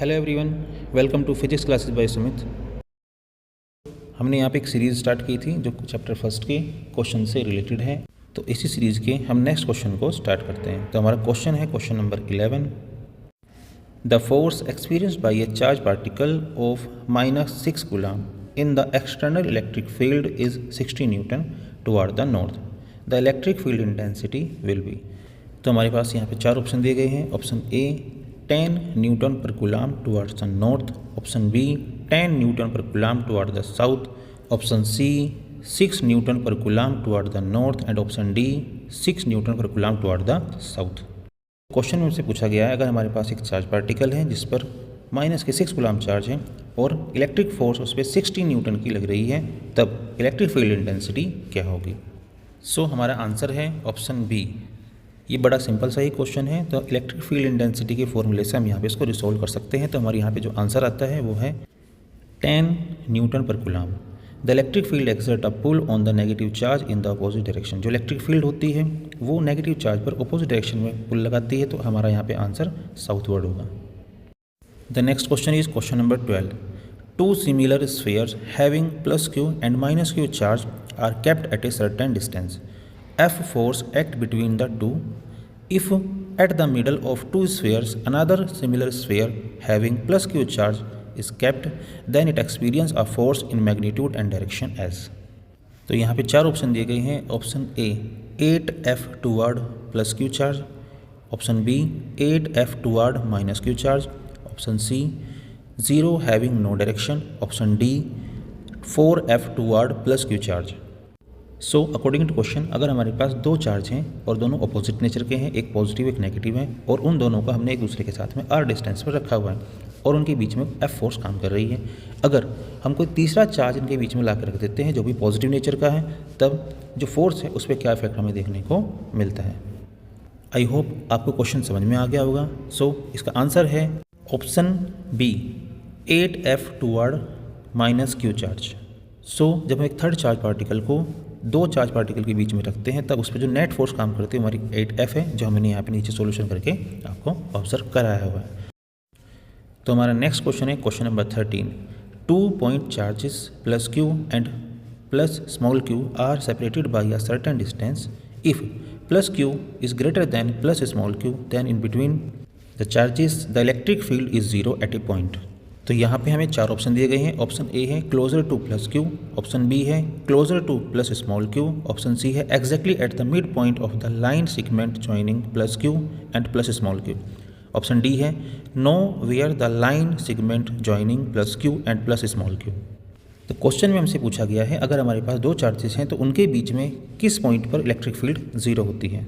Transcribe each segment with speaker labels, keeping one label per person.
Speaker 1: Hello everyone, welcome to physics classes by Sumit. हमने यहाँ पे एक सीरीज़ स्टार्ट की थी जो चैप्टर फर्स्ट के क्वेश्चन से रिलेटेड है। तो इसी सीरीज़ के हम नेक्स्ट क्वेश्चन को स्टार्ट करते हैं। तो हमारा क्वेश्चन है question number 11। The force experienced bye A charge particle of -6 coulomb in the external electric field is 60 Newton toward the north. The electric field intensity will be. तो हमारे पास यहाँ पे चार ऑप्शन दिए गए हैं। ऑप्शन ए 10 न्यूटन पर coulomb towards the north, option B 10 newton पर coulomb toward the south, option C 6 newton पर coulomb toward the north and option D 6 newton पर coulomb toward the south. Question में से पूछा गया है अगर हमारे पास एक चार्ज पार्टिकल है जिस पर -6 कूलम चार्ज है और इलेक्ट्रिक फोर्स उस पर 60 न्यूटन की लग रही है, तब इलेक्ट्रिक फील्ड इंटेंसिटी क्या होगी। सो हमारा आंसर है ऑप्शन बी। ये बड़ा सिंपल सा ही क्वेश्चन है। तो इलेक्ट्रिक फील्ड इंटेंसिटी के फॉर्मूले से हम यहाँ पे इसको रिसोल्व कर सकते हैं। तो हमारे यहाँ पे जो आंसर आता है वो है 10 न्यूटन पर coulomb. The electric field exert a pull on the negative charge in the opposite direction. जो इलेक्ट्रिक फील्ड होती है वो नेगेटिव चार्ज पर अपोजिट डायरेक्शन में पुल लगाती है। तो हमारा यहाँ पे आंसर साउथवर्ड होगा। The next question is question number 12। Two similar spheres having +q and -q charge are kept at a certain distance. F force act between the two. If at the middle of two spheres another similar sphere having +q charge is kept, then it experience a force in magnitude and direction as। तो यहाँ पे चार option दिए गए हैं। Option A 8F toward +q charge, option B 8F toward -q charge, option C 0 having no direction, option D 4F toward +q charge. So according to question अगर हमारे पास दो चार्ज हैं और दोनों अपोजिट नेचर के हैं, एक पॉजिटिव एक नेगेटिव है, और उन दोनों का हमने एक दूसरे के साथ में r डिस्टेंस पर रखा हुआ है और उनके बीच में F फोर्स काम कर रही है। अगर हम कोई तीसरा चार्ज इनके बीच में ला कर रख देते हैं जो भी पॉजिटिव नेचर का है, तब जो फोर्स है उस पर क्या इफेक्ट हमें देखने को मिलता है। आई होप आपको क्वेश्चन समझ में आ गया होगा। सो इसका आंसर है option B 8F toward -q charge. So जब हम एक थर्ड चार्ज पार्टिकल को दो चार्ज पार्टिकल के बीच में रखते हैं तब उस पर जो नेट फोर्स काम करती है हमारी 8F है, जो हमने यहाँ पे नीचे सॉल्यूशन करके आपको ऑब्जर्व कराया हुआ है। तो हमारा नेक्स्ट क्वेश्चन है question number 13। 2 point charges +q and +q are separated by a certain distance. If +q is greater than +q, then in between the charges the electric field is 0 at a point. तो यहाँ पे हमें चार option दिए गए हैं। Option A है closer to +q, option B है closer to +q, option C है exactly at the mid point of the line segment joining +q and +q, option D है no where the line segment joining +q and +q। तो question में हमसे पूछा गया है अगर हमारे पास दो चार्जेस हैं तो उनके बीच में किस पॉइंट पर इलेक्ट्रिक फील्ड 0 होती है।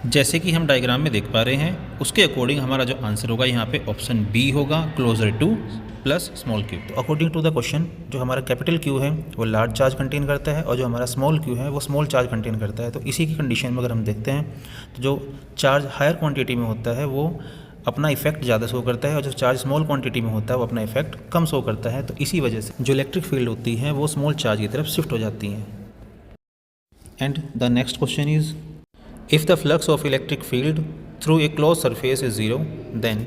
Speaker 1: जैसे कि हम डायग्राम में देख पा रहे हैं उसके अकॉर्डिंग हमारा जो आंसर होगा यहाँ पे ऑप्शन बी होगा क्लोजर टू +q। तो अकॉर्डिंग टू द क्वेश्चन जो हमारा कैपिटल Q है वो लार्ज चार्ज कंटेन करता है और जो हमारा स्मॉल q है वो स्मॉल चार्ज कंटेन करता है। तो इसी की कंडीशन में अगर हम देखते हैं तो जो चार्ज हायर क्वांटिटी में होता है वो अपना इफेक्ट ज़्यादा शो करता है और जो चार्ज स्मॉल क्वांटिटी में होता है वो अपना इफेक्ट कम शो करता है। तो इसी वजह से जो इलेक्ट्रिक फील्ड होती है वो स्मॉल चार्ज की तरफ शिफ्ट हो जाती हैं। And the next question is if the flux of electric field through a closed surface is 0, then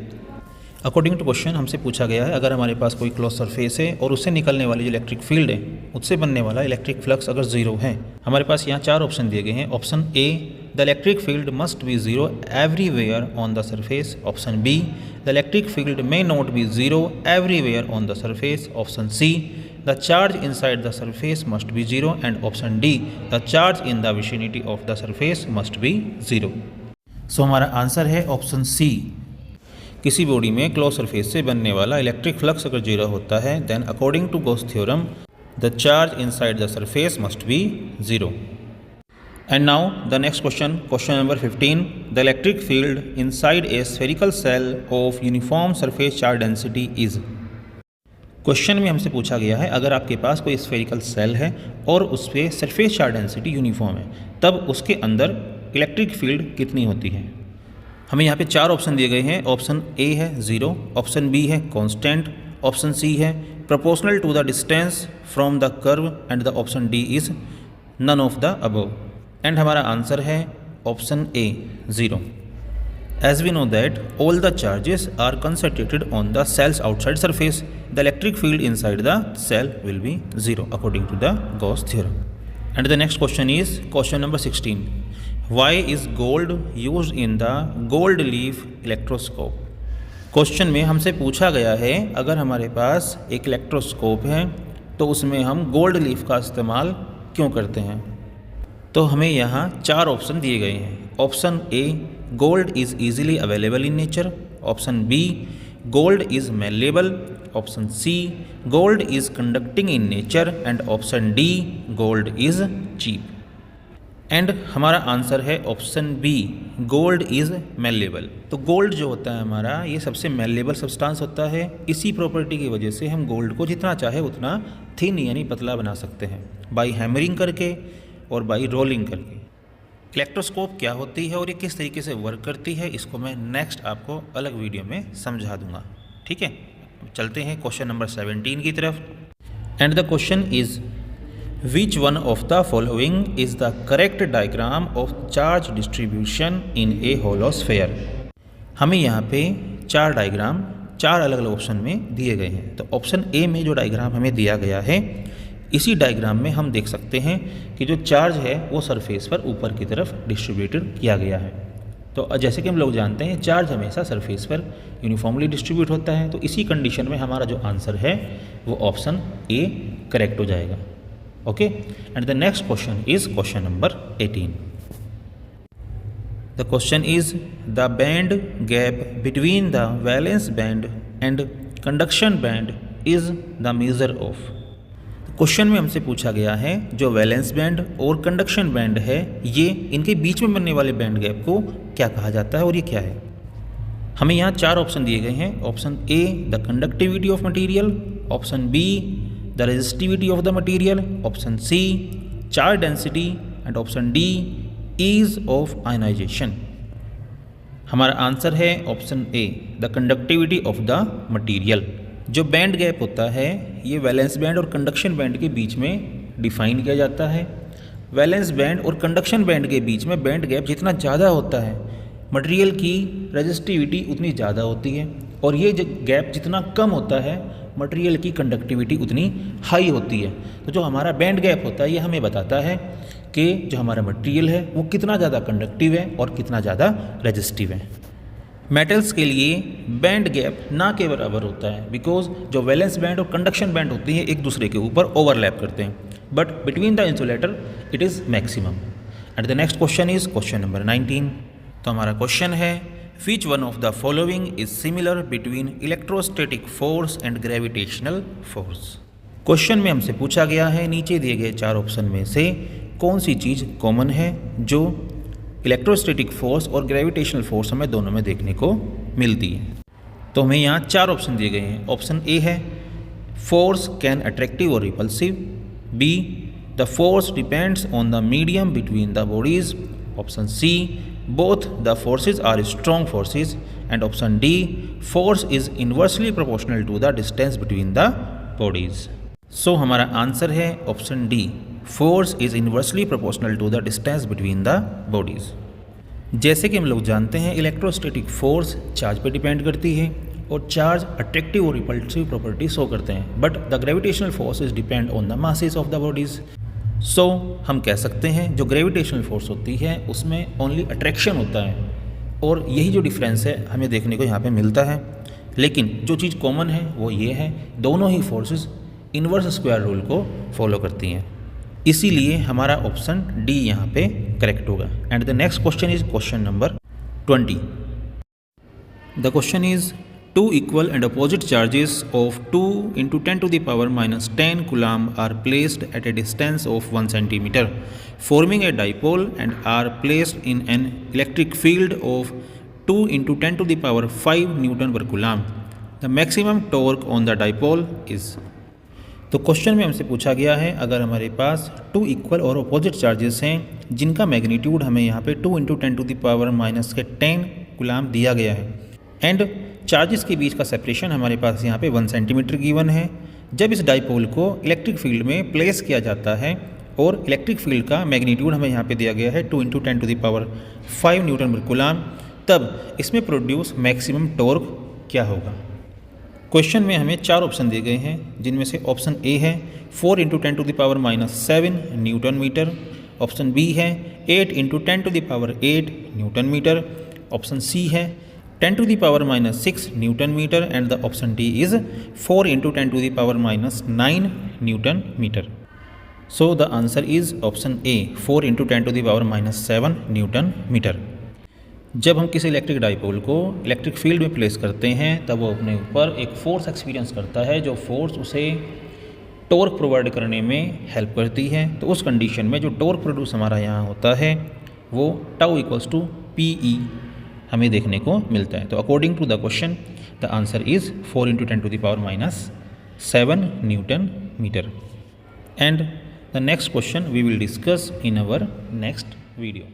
Speaker 1: according to question हमसे पूछा गया है अगर हमारे पास कोई क्लोज सरफेस है और उससे निकलने वाली जो इलेक्ट्रिक फील्ड है उससे बनने वाला इलेक्ट्रिक फ्लक्स अगर 0 है। हमारे पास यहाँ चार ऑप्शन दिए गए हैं। Option A the electric field must be 0 everywhere on the surface, option B the electric field may not be 0 everywhere on the surface, option C the charge inside the surface must be 0 and option D the charge in the vicinity of the surface must be 0। सो हमारा answer है option C. किसी body में close surface से बनने वाला electric flux अगर 0 होता है then according to Gauss theorem the charge inside the surface must be 0। And now the next question, question number 15। The electric field inside a spherical shell of uniform surface charge density is. क्वेश्चन में हमसे पूछा गया है अगर आपके पास कोई spherical shell है और उस पर सरफेस चार्ज डेंसिटी यूनिफॉर्म है तब उसके अंदर इलेक्ट्रिक फील्ड कितनी होती है। हमें यहाँ पे चार ऑप्शन दिए गए हैं। ऑप्शन ए है 0, ऑप्शन बी है कांस्टेंट, ऑप्शन सी है proportional to the distance from the curve and the option D is none of the above. And हमारा आंसर है option A 0। As we know that all the charges are concentrated on the cell's outside surface, the electric field inside the cell will be zero according to the Gauss theorem. And the next question is question number 16. Why is gold used in the gold leaf electroscope? Question में हमसे पूछा गया है अगर हमारे पास एक electroscope है तो उसमें हम गोल्ड लीफ का इस्तेमाल क्यों करते हैं। तो हमें यहाँ 4 ऑप्शन दिए गए हैं। Option A, gold is easily available in nature. Option B, gold is malleable. Option C, gold is conducting in nature. And option D, gold is cheap. And हमारा आंसर है option B, gold is malleable. तो gold जो होता है हमारा, ये सबसे malleable substance होता है। इसी प्रॉपर्टी की वजह से हम गोल्ड को जितना चाहे उतना थिन यानी पतला बना सकते हैं, बाई हैमरिंग करके और बाई रोलिंग करके। इलेक्ट्रोस्कोप क्या होती है और ये किस तरीके से वर्क करती है, इसको मैं नेक्स्ट आपको अलग वीडियो में समझा दूंगा। ठीक है, चलते हैं क्वेश्चन नंबर 17 की तरफ। And the question is, which one of the following is the correct diagram of charge distribution in a hollow sphere. हमें यहाँ पे 4 डायग्राम 4 अलग अलग ऑप्शन में दिए गए हैं। तो ऑप्शन ए में जो डायग्राम हमें दिया गया है, इसी डायग्राम में हम देख सकते हैं कि जो चार्ज है वो सरफेस पर ऊपर की तरफ डिस्ट्रीब्यूटेड किया गया है। तो जैसे कि हम लोग जानते हैं चार्ज हमेशा सरफेस पर यूनिफॉर्मली डिस्ट्रीब्यूट होता है। तो इसी कंडीशन में हमारा जो आंसर है वो ऑप्शन ए करेक्ट हो जाएगा। Okay, and the next question is question number 18। The question is, the band gap between the valence band and conduction band is the measure of. Question में हमसे पूछा गया है जो वैलेंस बैंड और conduction band है, ये इनके बीच में बनने वाले बैंड गैप को क्या कहा जाता है और ये क्या है। हमें यहाँ 4 ऑप्शन दिए गए हैं। Option A, the conductivity of material. Option B, the resistivity of the material. Option C, charge density. And option D, ease of ionisation. हमारा आंसर है option A, the conductivity of the material. जो band gap होता है ये valence band और conduction band के बीच में डिफाइन किया जाता है। वैलेंस बैंड और कंडक्शन बैंड के बीच में बैंड गैप जितना ज़्यादा होता है, मटेरियल की रेजिस्टिविटी उतनी ज़्यादा होती है, और ये गैप जितना कम होता है, मटेरियल की कंडक्टिविटी उतनी हाई होती है। तो जो हमारा बैंड गैप होता है ये हमें बताता है कि जो हमारा मटेरियल है वो कितना ज़्यादा कंडक्टिव है और कितना ज़्यादा रेजिस्टिव है। मेटल्स के लिए बैंड गैप ना के बराबर होता है, बिकॉज जो वैलेंस बैंड और कंडक्शन बैंड होती है एक दूसरे के ऊपर ओवरलैप करते हैं, but between the insulator it is maximum. And the next question is question number 19। तो हमारा क्वेश्चन है, विच one of the following is similar between electrostatic force and gravitational force. Question में हमसे पूछा गया है नीचे दिए गए 4 ऑप्शन में से कौन सी चीज़ कॉमन है जो इलेक्ट्रोस्टैटिक फोर्स और ग्रेविटेशनल फोर्स हमें दोनों में देखने को मिलती है। तो हमें यहाँ 4 ऑप्शन दिए गए हैं। ऑप्शन ए है, फोर्स कैन अट्रैक्टिव और repulsive. B, the force depends on the medium between the bodies. Option C, both the forces are strong forces. And option D, force is inversely proportional to the distance between the bodies. So हमारा answer है option D, force is inversely proportional to the distance between the bodies. जैसे कि हम लोग जानते हैं electrostatic force charge पर depend करती है और चार्ज अट्रैक्टिव और रिपल्सिव प्रॉपर्टी शो करते हैं, but the gravitational force is depend on the masses of the bodies. So हम कह सकते हैं जो ग्रेविटेशनल फोर्स होती है उसमें ओनली अट्रैक्शन होता है, और यही जो डिफरेंस है हमें देखने को यहाँ पे मिलता है। लेकिन जो चीज़ कॉमन है वो ये है, दोनों ही फोर्सेस इन्वर्स स्क्वायर रूल को फॉलो करती हैं, इसीलिए हमारा ऑप्शन डी यहाँ पे करेक्ट होगा। And the next question is question number 20। The question is, 2 equal and opposite charges of 2 × 10⁻⁻10 coulomb are placed at a distance of 1 cm, forming a dipole and are placed in an electric field of 2 × 10⁵ Newton per coulomb. The maximum torque on the dipole is। तो question में हमसे पूछा गया है अगर हमारे पास 2 equal और opposite charges हैं जिनका मैग्नीट्यूड हमें यहाँ पे 2 × 10⁻⁻10 कूलम्ब दिया गया है, एंड चार्जेस के बीच का सेपरेशन हमारे पास यहाँ पे 1 सेंटीमीटर गिवन है। जब इस डाइपोल को इलेक्ट्रिक फील्ड में प्लेस किया जाता है और इलेक्ट्रिक फील्ड का मैग्नीट्यूड हमें यहाँ पे दिया गया है 2 × 10⁵ Newton per coulomb, तब इसमें प्रोड्यूस मैक्सिमम टॉर्क क्या होगा। क्वेश्चन में हमें 4 ऑप्शन दिए गए हैं, जिनमें से ऑप्शन ए है 4 × 10⁻⁷ न्यूटन मीटर, ऑप्शन बी है 8 × 10⁸ न्यूटन मीटर, ऑप्शन सी है 10⁻⁶ newton metre and the option D is 4 × 10⁻⁹ newton metre. So the answer is option A 4 × 10⁻⁷ newton metre. जब हम किसी इलेक्ट्रिक डाइपोल को इलेक्ट्रिक फील्ड में place करते हैं तब वो अपने ऊपर एक फोर्स एक्सपीरियंस करता है, जो फोर्स उसे टॉर्क प्रोवाइड करने में हेल्प करती है। तो उस कंडीशन में जो टॉर्क प्रोड्यूस हमारा यहाँ होता है वो टाउ = PE हमें देखने को मिलता है। तो according to the question the answer is 4 × 10⁻⁷ newton metre. And the next question we will discuss in our next video.